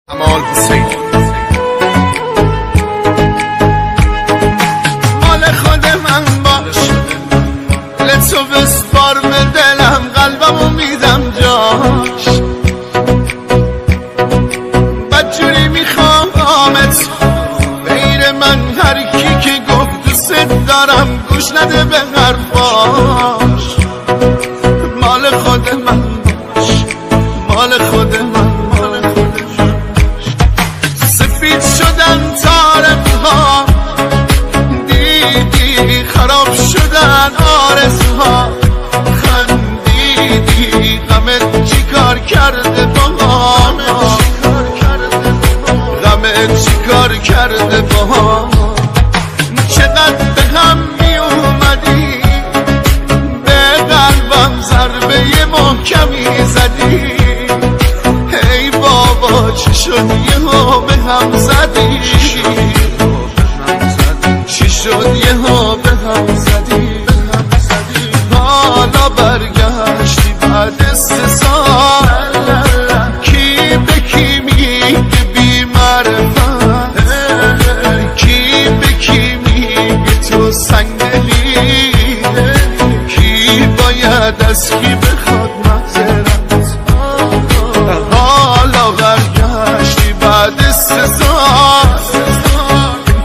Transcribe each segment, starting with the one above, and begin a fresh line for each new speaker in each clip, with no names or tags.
امال حسین مال خود من باش، لطفو بسپار به دلم، قلبمو میدم جاش. بدجوری میخوامت غیر من، هر کی که گفت دوست دارم گوش نده به حرفاش. مال خود من باش، مال خود من، مال خود من. سفید شدن طارم‌ها، دیدی خراب شدن آرزوها، خندیدی غمت چی کار کرده با ما، غمت چی کار کرده با ما. چقدر به هم می اومدی، به قلبم ضربه محکمی زدی. ای بابا چی شد یهو به هم زدی، چی شد یهو به هم زدی. حالا برگشتی بعد 3 سال، کی به کی میگه بی معرفت، کی به کی میگه تو سنگدلی، کی باید از کی بخواد معذرت. حالا برگشتی بعد 3 سال،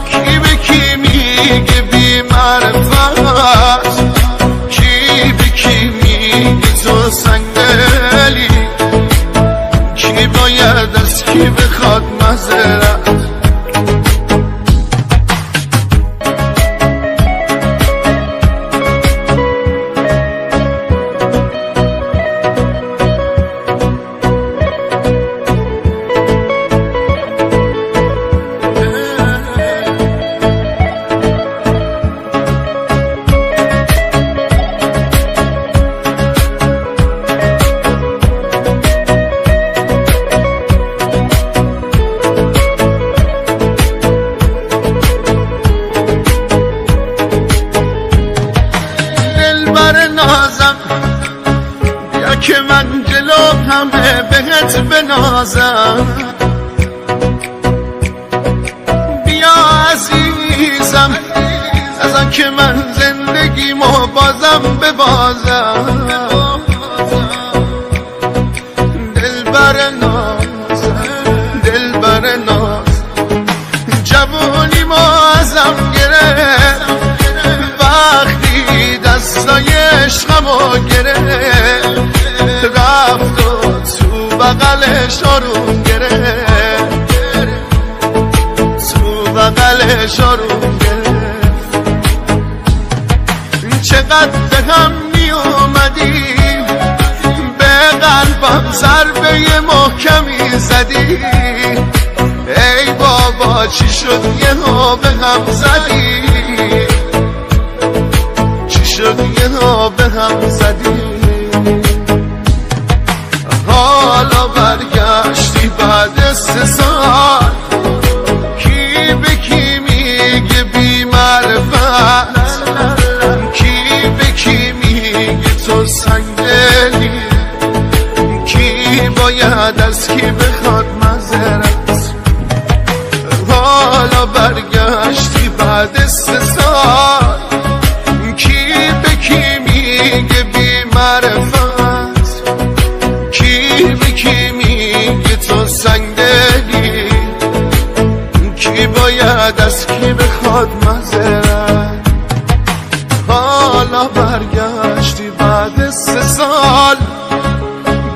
کی به کی میگه بی معرفت، کی به کی میگه تو سنگدلی، کی باید از کی بخواد معذرت. بیا که من جلو همه بهت بنازم، بیا عزیزم از آن که من زندگیمو بازم ببازم. دلبر ناز، دلبر ناز، جوونیمو ازم گرفت وقتی دستای عشقمو گرفت، رفت و تو بغلش آروم گرفت، تو بغلش آروم گرفت. چقدر به هم می اومدی، به قلبم ضربه محکمی زدی. ای بابا چی شد یهو به هم زدی، چی شد یهو به هم زدی. حالا برگشتی بعد 3 سال، کی به کی میگه بی معرفت، کی به کی میگه تو سنگدلی، کی باید از کی بخواد معذرت. حالا برگشتی بعد 3 سال، کی به کی میگه بی معرفت، کی به کی میگه تو سنگدلی، کی باید از کی بخواد معذرت. حالا برگشتی بعد 3 سال،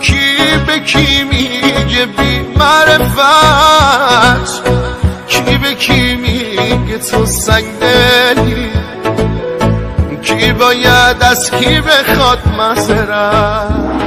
کی به کی میگه بی معرفت، کی به کی میگه تو سنگدلی، کی باید از کی بخواد معذرت.